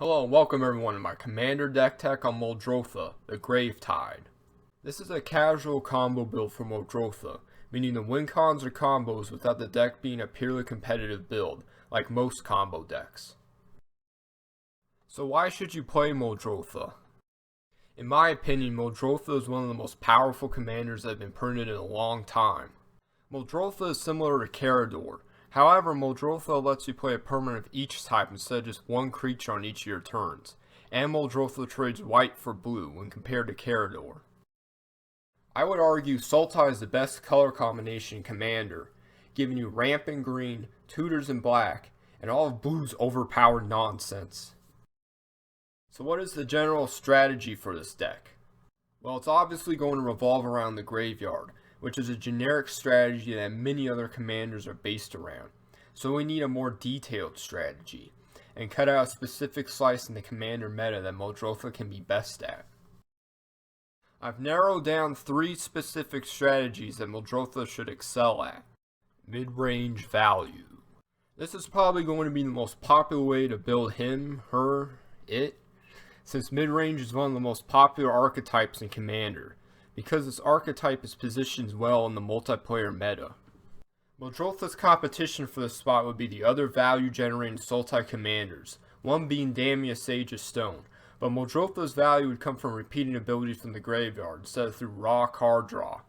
Hello and welcome everyone to my Commander deck tech on Muldrotha, the Gravetide. This is a casual combo build for Muldrotha, meaning the win cons are combos without the deck being a purely competitive build, like most combo decks. So why should you play Muldrotha? In my opinion, Muldrotha is one of the most powerful commanders that have been printed in a long time. Muldrotha is similar to Carador. However, Muldrotha lets you play a permanent of each type instead of just one creature on each of your turns, and Muldrotha trades white for blue when compared to Carador. I would argue Sultai is the best color combination in Commander, giving you rampant green, tutors in black, and all of blue's overpowered nonsense. So what is the general strategy for this deck? Well, it's obviously going to revolve around the graveyard, which is a generic strategy that many other commanders are based around. So we need a more detailed strategy, and cut out a specific slice in the commander meta that Muldrotha can be best at. I've narrowed down 3 specific strategies that Muldrotha should excel at. Mid-range value. This is probably going to be the most popular way to build him, her, it, since mid-range is one of the most popular archetypes in Commander, because this archetype is positioned well in the multiplayer meta. Muldrotha's competition for this spot would be the other value-generating Sultai commanders, one being Damia Sage of Stone, but Muldrotha's value would come from repeating abilities from the graveyard instead of through raw card draw.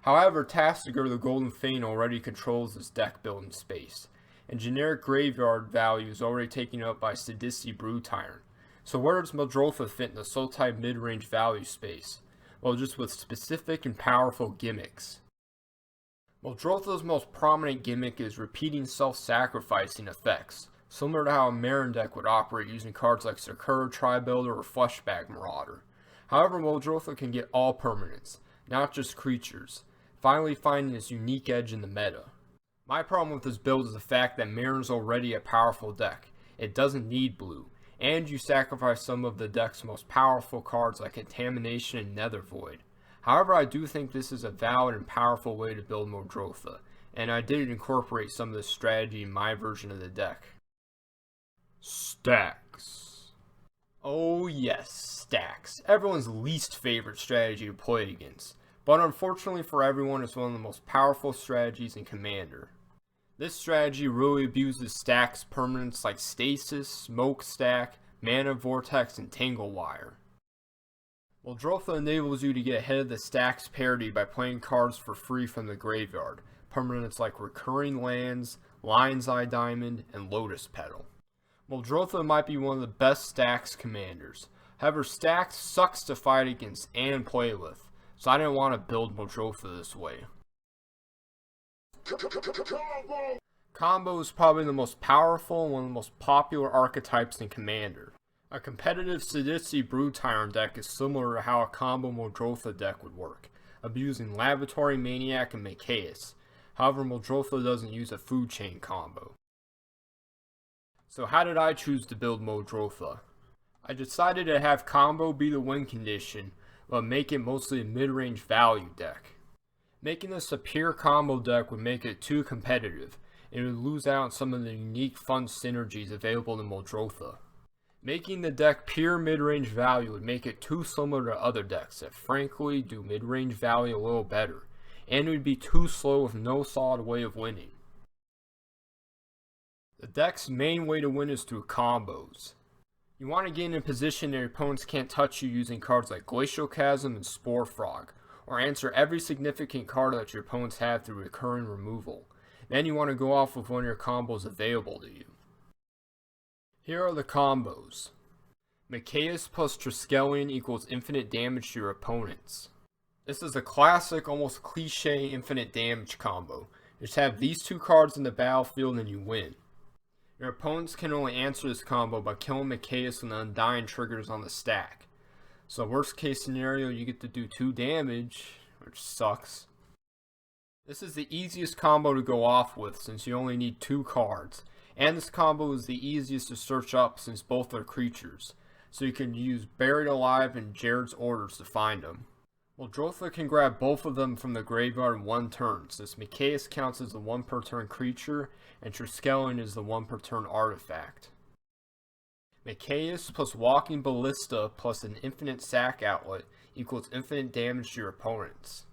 However, Tastiger the Golden Fane already controls this deck building space, and generic graveyard value is already taken up by Sidisi Brood Tyrant. So where does Muldrotha fit in the Sultai mid-range value space? Well, just with specific and powerful gimmicks. Muldrotha's most prominent gimmick is repeating self-sacrificing effects, similar to how a Marin deck would operate using cards like Sakura Tribuilder or Fleshbag Marauder. However, Muldrotha can get all permanents, not just creatures, finally finding its unique edge in the meta. My problem with this build is the fact that Marin's already a powerful deck. It doesn't need blue, and you sacrifice some of the deck's most powerful cards like Contamination and Nether Void. However, I do think this is a valid and powerful way to build Muldrotha, and I did incorporate some of this strategy in my version of the deck. Stacks. Oh yes, stacks. Everyone's least favorite strategy to play against, but unfortunately for everyone, it's one of the most powerful strategies in Commander. This strategy really abuses stacks permanents like Stasis, Smokestack, Mana Vortex, and Tangle Wire. Muldrotha enables you to get ahead of the stacks parity by playing cards for free from the graveyard, permanents like Recurring Lands, Lion's Eye Diamond, and Lotus Petal. Muldrotha might be one of the best stacks commanders. However, stacks sucks to fight against and play with, so I didn't want to build Muldrotha this way. Combo is probably the most powerful and one of the most popular archetypes in Commander. A competitive Sidisi Brood Tyrant deck is similar to how a combo Muldrotha deck would work, abusing Laboratory Maniac and Machias. However, Muldrotha doesn't use a food chain combo. So how did I choose to build Muldrotha? I decided to have combo be the win condition, but make it mostly a mid-range value deck. Making this a pure combo deck would make it too competitive, and it would lose out on some of the unique fun synergies available in Muldrotha. Making the deck pure mid-range value would make it too similar to other decks that frankly do mid-range value a little better, and it would be too slow with no solid way of winning. The deck's main way to win is through combos. You want to get in a position that your opponents can't touch you using cards like Glacial Chasm and Spore Frog, or answer every significant card that your opponents have through recurring removal. Then you want to go off with one of your combos available to you. Here are the combos. Machias plus Triskelion equals infinite damage to your opponents. This is a classic, almost cliche infinite damage combo. Just have these 2 cards in the battlefield and you win. Your opponents can only answer this combo by killing Machias when the Undying triggers on the stack. So worst case scenario, you get to do 2 damage, which sucks. This is the easiest combo to go off with since you only need 2 cards. And this combo is the easiest to search up since both are creatures. So you can use Buried Alive and Jared's Orders to find them. Muldrotha can grab both of them from the graveyard in 1 turn, since Machias counts as the 1 per turn creature, and Triskelion is the 1 per turn artifact. Machias plus Walking Ballista plus an infinite sack outlet equals infinite damage to your opponents.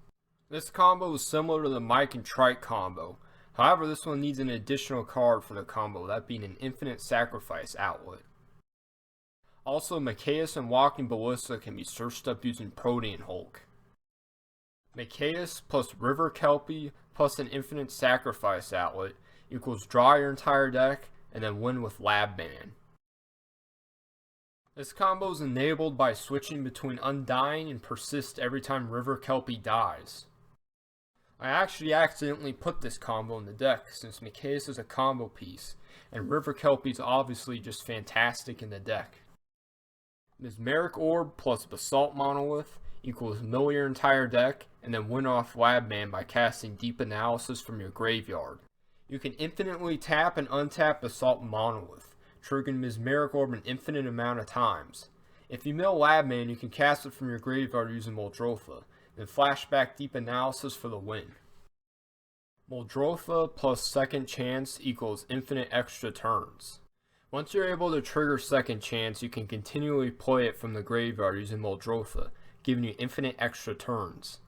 This combo is similar to the Mike and Trike combo, however this one needs an additional card for the combo, that being an infinite sacrifice outlet. Also, Machias and Walking Ballista can be searched up using Protean Hulk. Machias plus River Kelpie plus an infinite sacrifice outlet equals draw your entire deck and then win with Lab Man. This combo is enabled by switching between Undying and Persist every time River Kelpie dies. I actually accidentally put this combo in the deck since Machias is a combo piece, and River Kelpie is obviously just fantastic in the deck. Mesmeric Orb plus Basalt Monolith equals mill your entire deck and then win off Lab Man by casting Deep Analysis from your graveyard. You can infinitely tap and untap Basalt Monolith, triggering Mesmeric Orb an infinite amount of times. If you mill Lab Man, you can cast it from your graveyard using Muldrotha, then flashback Deep Analysis for the win. Muldrotha plus Second Chance equals infinite extra turns. Once you're able to trigger Second Chance, you can continually play it from the graveyard using Muldrotha, giving you infinite extra turns.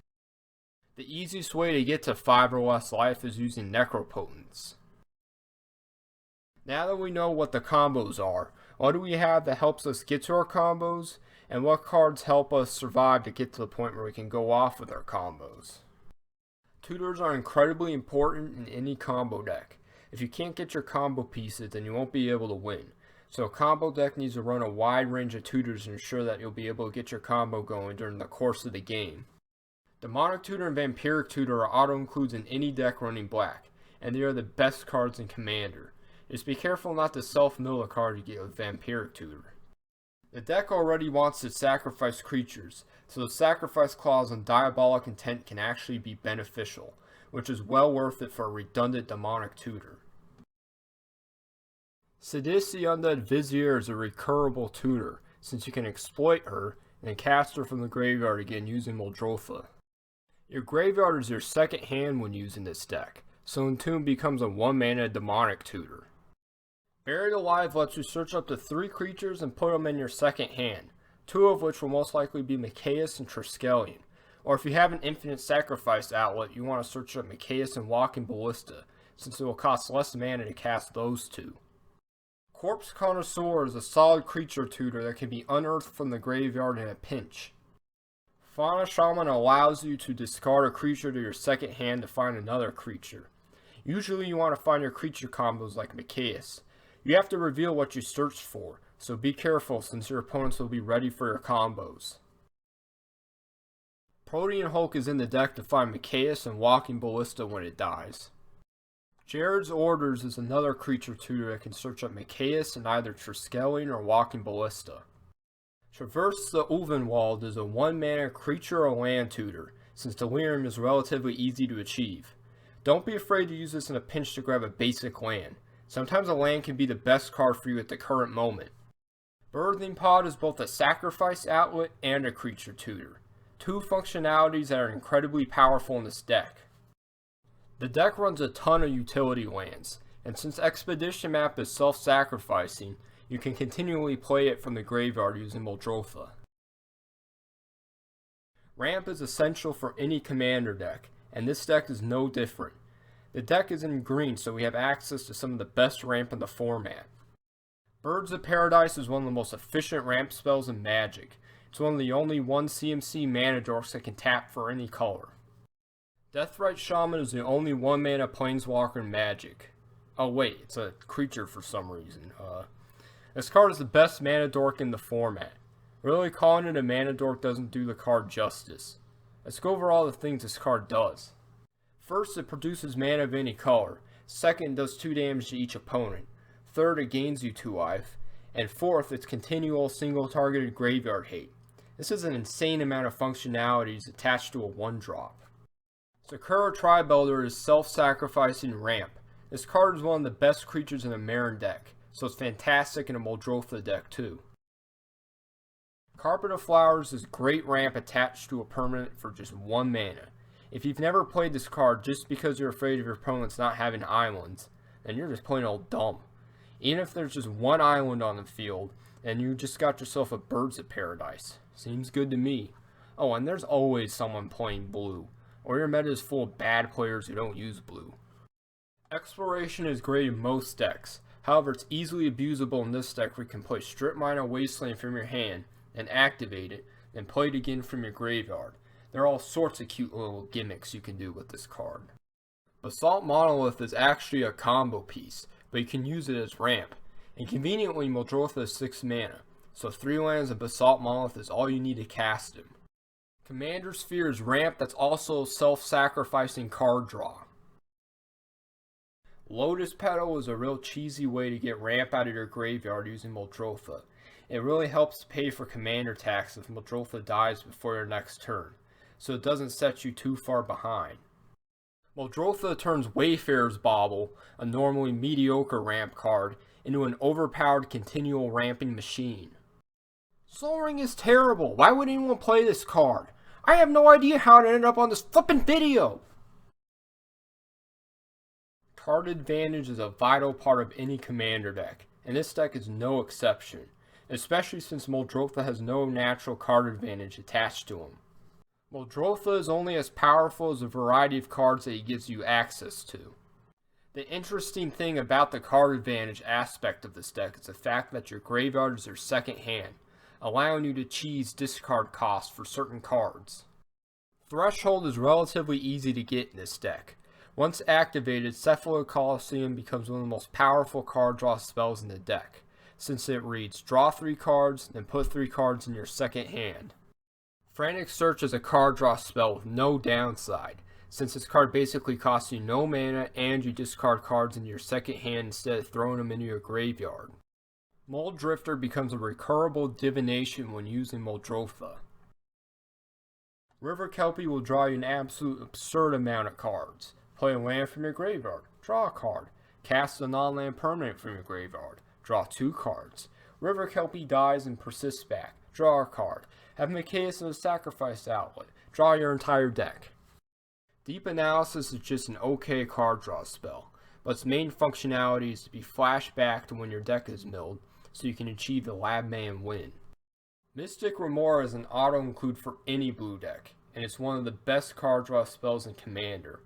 The easiest way to get to 5 or less life is using Necropotence. Now that we know what the combos are, what do we have that helps us get to our combos, and what cards help us survive to get to the point where we can go off with our combos? Tutors are incredibly important in any combo deck. If you can't get your combo pieces, then you won't be able to win. So a combo deck needs to run a wide range of tutors to ensure that you'll be able to get your combo going during the course of the game. Demonic Tutor and Vampiric Tutor are auto-includes in any deck running black, and they are the best cards in Commander. Just be careful not to self-mill a card you get with Vampiric Tutor. The deck already wants to sacrifice creatures, so the sacrifice clause on Diabolic Intent can actually be beneficial, which is well worth it for a redundant Demonic Tutor. Sidis the Undead Vizier is a recurable tutor, since you can exploit her and then cast her from the graveyard again using Muldrotha. Your graveyard is your second hand when using this deck, so Entomb becomes a 1-mana Demonic Tutor. Buried Alive lets you search up to 3 creatures and put them in your second hand, 2 of which will most likely be Machias and Triskelion. Or if you have an infinite sacrifice outlet, you want to search up Machias and Walking Ballista, since it will cost less mana to cast those 2. Corpse Connoisseur is a solid creature tutor that can be unearthed from the graveyard in a pinch. Fauna Shaman allows you to discard a creature to your second hand to find another creature. Usually you want to find your creature combos like Machias. You have to reveal what you searched for, so be careful since your opponents will be ready for your combos. Protean Hulk is in the deck to find Machias and Walking Ballista when it dies. Jared's Orders is another creature tutor that can search up Machias and either Triskelion or Walking Ballista. Traverse the Ulvenwald is a 1-mana creature or land tutor, since Delirium is relatively easy to achieve. Don't be afraid to use this in a pinch to grab a basic land. Sometimes a land can be the best card for you at the current moment. Birthing Pod is both a sacrifice outlet and a creature tutor, 2 functionalities that are incredibly powerful in this deck. The deck runs a ton of utility lands, and since Expedition Map is self-sacrificing, you can continually play it from the graveyard using Muldrotha. Ramp is essential for any commander deck, and this deck is no different. The deck is in green, so we have access to some of the best ramp in the format. Birds of Paradise is one of the most efficient ramp spells in Magic. It's one of the only 1 CMC mana dorks that can tap for any color. Deathrite Shaman is the only 1-mana planeswalker in Magic. Oh wait, it's a creature for some reason. This card is the best mana dork in the format. Really calling it a mana dork doesn't do the card justice. Let's go over all the things this card does. First, it produces mana of any color. Second, it does 2 damage to each opponent. Third, it gains you 2 life. And fourth, it's continual single targeted graveyard hate. This is an insane amount of functionalities attached to a 1-drop. Sakura Tribe-Elder is self-sacrificing ramp. This card is one of the best creatures in a Marin deck, so it's fantastic in a Muldrotha deck too. Carpet of Flowers is great ramp attached to a permanent for just 1 mana. If you've never played this card just because you're afraid of your opponents not having islands, then you're just plain old dumb. Even if there's just 1 island on the field, and you just got yourself a Birds of Paradise. Seems good to me. Oh, and there's always someone playing blue, or your meta is full of bad players who don't use blue. Exploration is great in most decks, however it's easily abusable in this deck where you can play Strip Mine and Wasteland from your hand, and activate it, then play it again from your graveyard. There are all sorts of cute little gimmicks you can do with this card. Basalt Monolith is actually a combo piece, but you can use it as ramp. And conveniently, Muldrotha is 6 mana, so 3 lands and Basalt Monolith is all you need to cast him. Commander Sphere is ramp that's also self-sacrificing card draw. Lotus Petal is a real cheesy way to get ramp out of your graveyard using Muldrotha. It really helps to pay for commander tax if Muldrotha dies before your next turn, so it doesn't set you too far behind. Muldrotha turns Wayfarer's Bauble, a normally mediocre ramp card, into an overpowered continual ramping machine. Soul Ring is terrible. Why would anyone play this card? I have no idea how it ended up on this flippin' video. Card advantage is a vital part of any commander deck, and this deck is no exception, especially since Muldrotha has no natural card advantage attached to him. Muldrotha is only as powerful as the variety of cards that he gives you access to. The interesting thing about the card advantage aspect of this deck is the fact that your graveyard is your second hand, allowing you to cheese discard costs for certain cards. Threshold is relatively easy to get in this deck. Once activated, Cephalo Colosseum becomes one of the most powerful card draw spells in the deck, since it reads draw 3 cards, then put 3 cards in your second hand. Frantic Search is a card draw spell with no downside, since this card basically costs you no mana and you discard cards into your second hand instead of throwing them into your graveyard. Muldrifter becomes a recurrable divination when using Muldrotha. River Kelpie will draw you an absolute absurd amount of cards. Play a land from your graveyard, draw a card. Cast a non-land permanent from your graveyard, draw 2 cards. River Kelpie dies and persists back, draw a card. Have Micaeus as a sacrifice outlet, draw your entire deck. Deep Analysis is just an okay card draw spell, but its main functionality is to be flashed back to when your deck is milled, so you can achieve the Lab Man win. Mystic Remora is an auto-include for any blue deck, and it's one of the best card draw spells in Commander.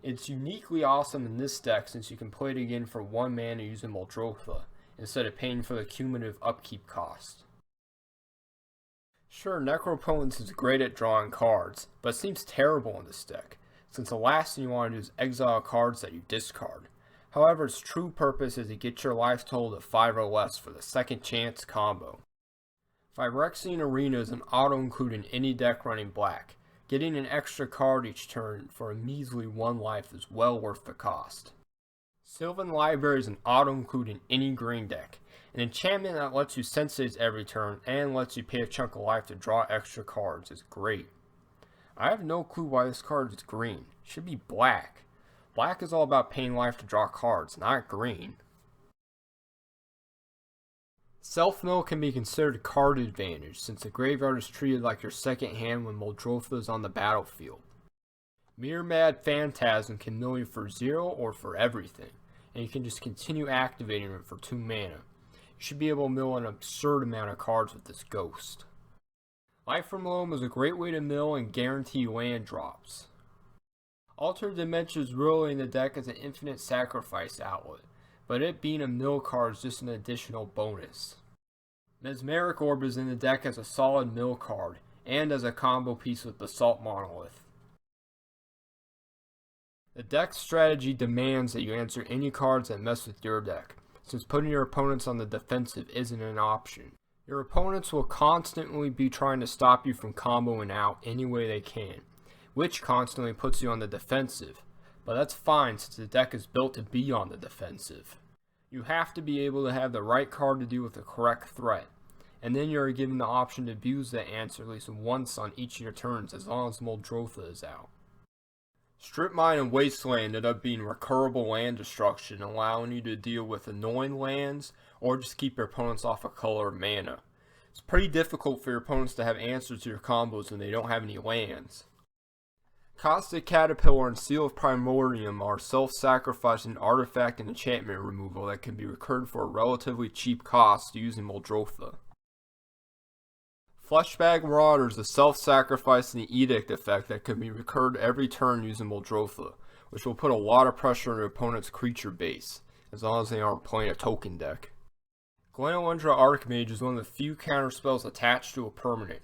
It's uniquely awesome in this deck since you can play it again for 1 mana using Muldrotha, instead of paying for the cumulative upkeep cost. Sure, Necropotence is great at drawing cards, but it seems terrible in this deck, since the last thing you want to do is exile cards that you discard. However, its true purpose is to get your life total to 5 or less for the second chance combo. Phyrexian Arena is an auto-include in any deck running black. Getting an extra card each turn for a measly 1 life is well worth the cost. Sylvan Library is an auto-include in any green deck. An enchantment that lets you Sensates every turn and lets you pay a chunk of life to draw extra cards is great. I have no clue why this card is green. It should be black. Black is all about paying life to draw cards, not green. Self-mill can be considered card advantage since the graveyard is treated like your second hand when Muldrotha is on the battlefield. Mere Mad Phantasm can mill you for 0 or for everything, and you can just continue activating it for 2 mana. You should be able to mill an absurd amount of cards with this ghost. Life from Loam is a great way to mill and guarantee land drops. Altered Dimension is really in the deck as an infinite sacrifice outlet, but it being a mill card is just an additional bonus. Mesmeric Orb is in the deck as a solid mill card, and as a combo piece with Basalt Monolith. The deck strategy demands that you answer any cards that mess with your deck, since putting your opponents on the defensive isn't an option. Your opponents will constantly be trying to stop you from comboing out any way they can, which constantly puts you on the defensive, but that's fine since the deck is built to be on the defensive. You have to be able to have the right card to deal with the correct threat, and then you are given the option to abuse that answer at least once on each of your turns as long as Muldrotha is out. Strip Mine and Wasteland end up being recurrable land destruction, allowing you to deal with annoying lands or just keep your opponents off a color of mana. It's pretty difficult for your opponents to have answers to your combos when they don't have any lands. Caustic Caterpillar and Seal of Primordium are self-sacrificing artifact and enchantment removal that can be recurred for a relatively cheap cost using Muldrotha. Fleshbag Marauder is a self-sacrificing edict effect that can be recurred every turn using Muldrotha, which will put a lot of pressure on your opponent's creature base, as long as they aren't playing a token deck. Glenelendra Archmage is one of the few counterspells attached to a permanent.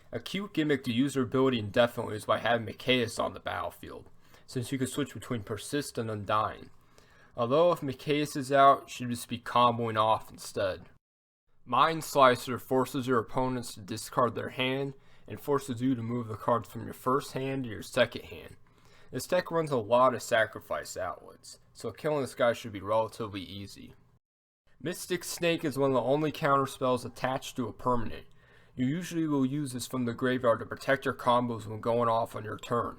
A cute gimmick to use their ability indefinitely is by having Mikaeus on the battlefield, since you can switch between Persist and Undying. Although if Mikaeus is out, you should just be comboing off instead. Mind Slicer forces your opponents to discard their hand, and forces you to move the cards from your first hand to your second hand. This deck runs a lot of sacrifice outlets, so killing this guy should be relatively easy. Mystic Snake is one of the only counterspells attached to a permanent. You usually will use this from the graveyard to protect your combos when going off on your turn.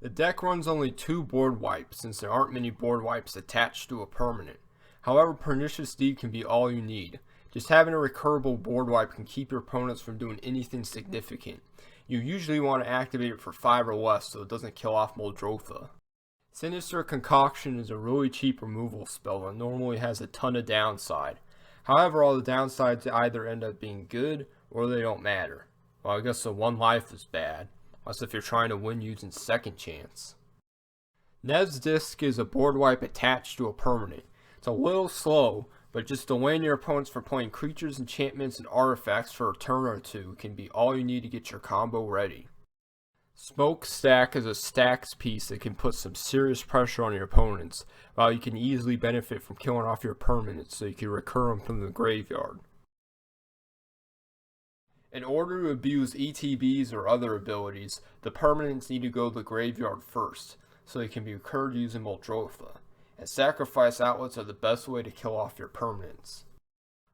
The deck runs only 2 board wipes since there aren't many board wipes attached to a permanent. However, Pernicious Deed can be all you need. Just having a recurable board wipe can keep your opponents from doing anything significant. You usually want to activate it for 5 or less so it doesn't kill off Muldrotha. Sinister Concoction is a really cheap removal spell that normally has a ton of downside. However, all the downsides either end up being good or they don't matter. Well, I guess the 1 life is bad, unless if you're trying to win using Second Chance. Nev's Disc is a board wipe attached to a permanent. It's a little slow, but just delaying your opponents from playing creatures, enchantments, and artifacts for a turn or 2 can be all you need to get your combo ready. Smokestack is a stacks piece that can put some serious pressure on your opponents, while you can easily benefit from killing off your permanents so you can recur them from the graveyard. In order to abuse ETBs or other abilities, the permanents need to go to the graveyard first, so they can be recurred using Muldrotha, and sacrifice outlets are the best way to kill off your permanents.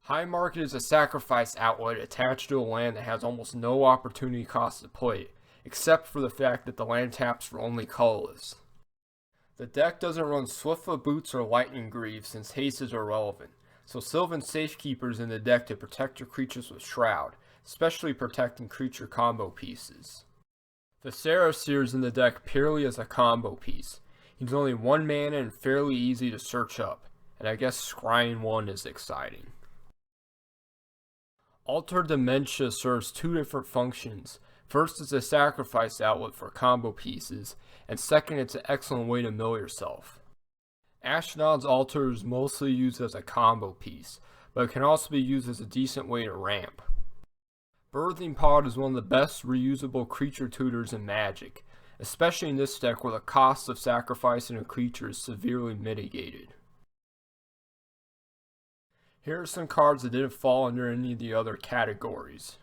High Market is a sacrifice outlet attached to a land that has almost no opportunity cost to play it, except for the fact that the land taps for only colorless. The deck doesn't run Swiftfoot Boots or Lightning Greaves since haste is irrelevant, so Sylvan Safekeeper is in the deck to protect your creatures with Shroud, especially protecting creature combo pieces. Viscera Seer is in the deck purely as a combo piece. He's only 1 mana and fairly easy to search up, and I guess scrying 1 is exciting. Altered Dementia serves 2 different functions. First, it's a sacrifice outlet for combo pieces, and second, it's an excellent way to mill yourself. Ashnod's Altar is mostly used as a combo piece, but it can also be used as a decent way to ramp. Birthing Pod is one of the best reusable creature tutors in Magic, especially in this deck where the cost of sacrificing a creature is severely mitigated. Here are some cards that didn't fall under any of the other categories.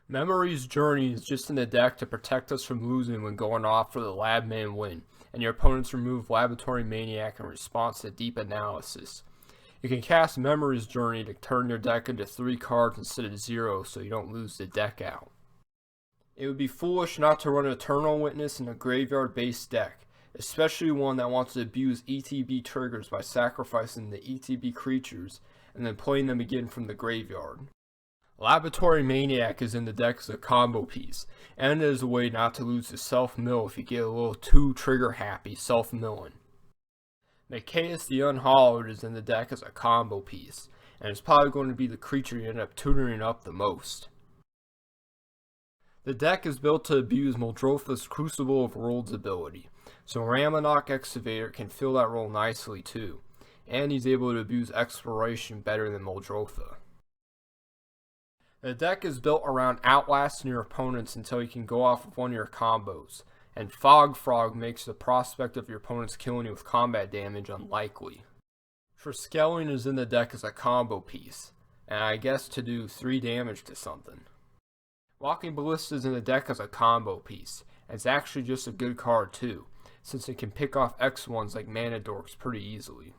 Memory's Journey is just in the deck to protect us from losing when going off for the Labman win, and your opponents remove Laboratory Maniac in response to Deep Analysis. You can cast Memory's Journey to turn your deck into 3 cards instead of 0 so you don't lose the deck out. It would be foolish not to run Eternal Witness in a graveyard-based deck, especially one that wants to abuse ETB triggers by sacrificing the ETB creatures and then playing them again from the graveyard. Laboratory Maniac is in the deck as a combo piece, and it is a way not to lose the self-mill if you get a little too trigger-happy self-milling. Mikaeus the Unhallowed is in the deck as a combo piece, and it's probably going to be the creature you end up tutoring up the most. The deck is built to abuse Muldrotha's Crucible of Worlds ability, so Ramonok Excavator can fill that role nicely too, and he's able to abuse Exploration better than Muldrotha. The deck is built around outlasting your opponents until you can go off with one of your combos, and Fog Frog makes the prospect of your opponents killing you with combat damage unlikely. Triskellion is in the deck as a combo piece, and I guess to do 3 damage to something. Walking Ballista is in the deck as a combo piece, and it's actually just a good card too, since it can pick off X1s like Mana Dorks pretty easily.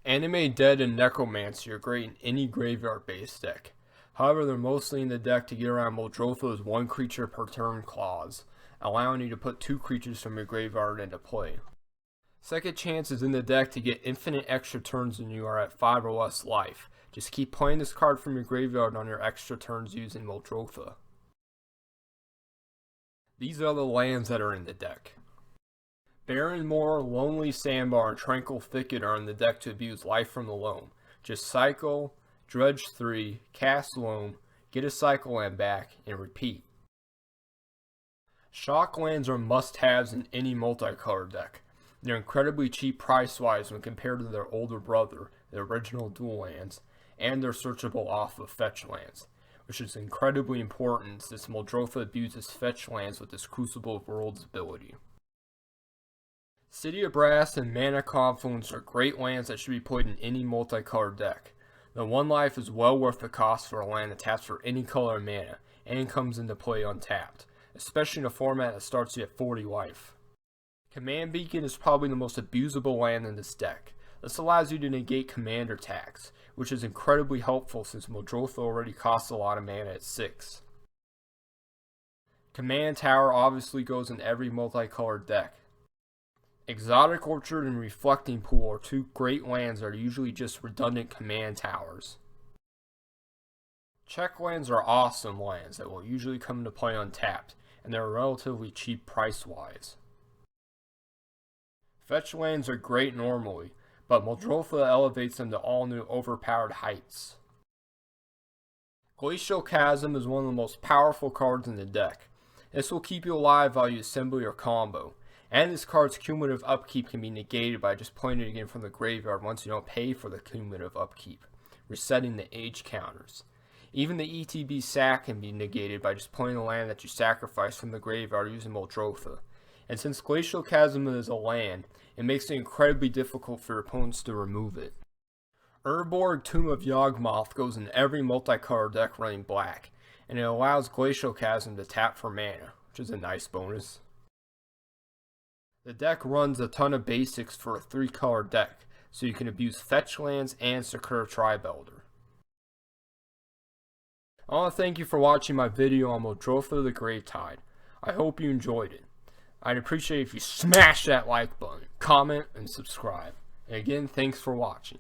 Anime Dead and Necromancy are great in any graveyard-based deck. However, they're mostly in the deck to get around Muldrotha's 1 creature per turn clause, allowing you to put 2 creatures from your graveyard into play. Second Chance is in the deck to get infinite extra turns when you are at 5 or less life. Just keep playing this card from your graveyard on your extra turns using Muldrotha. These are the lands that are in the deck. Barren Moor, Lonely Sandbar, and Tranquil Thicket are in the deck to abuse Life from the Loam. Just cycle, dredge 3, cast Loam, get a cycle land back, and repeat. Shock lands are must-haves in any multicolored deck. They're incredibly cheap price-wise when compared to their older brother, the original dual lands, and they're searchable off of fetch lands, which is incredibly important since Muldrotha abuses fetch lands with his Crucible of Worlds ability. City of Brass and Mana Confluence are great lands that should be played in any multicolored deck. The 1 life is well worth the cost for a land that taps for any color of mana, and comes into play untapped, especially in a format that starts you at 40 life. Command Beacon is probably the most abusable land in this deck. This allows you to negate commander tags, which is incredibly helpful since Muldrotha already costs a lot of mana at 6. Command Tower obviously goes in every multicolored deck. Exotic Orchard and Reflecting Pool are 2 great lands that are usually just redundant command towers. Check lands are awesome lands that will usually come into play untapped, and they're relatively cheap price-wise. Fetch lands are great normally, but Muldrotha elevates them to all new overpowered heights. Glacial Chasm is one of the most powerful cards in the deck. This will keep you alive while you assemble your combo, and this card's cumulative upkeep can be negated by just playing it again from the graveyard once you don't pay for the cumulative upkeep, resetting the age counters. Even the ETB sack can be negated by just playing a land that you sacrifice from the graveyard using Muldrotha. And since Glacial Chasm is a land, it makes it incredibly difficult for your opponents to remove it. Urborg Tomb of Yawgmoth goes in every multicolored deck running black, and it allows Glacial Chasm to tap for mana, which is a nice bonus. The deck runs a ton of basics for a 3-color deck, so you can abuse fetch lands and Sakura Tribe Elder. I want to thank you for watching my video on Muldrotha the Gravetide. I hope you enjoyed it. I'd appreciate if you smash that like button, comment, and subscribe. And again, thanks for watching.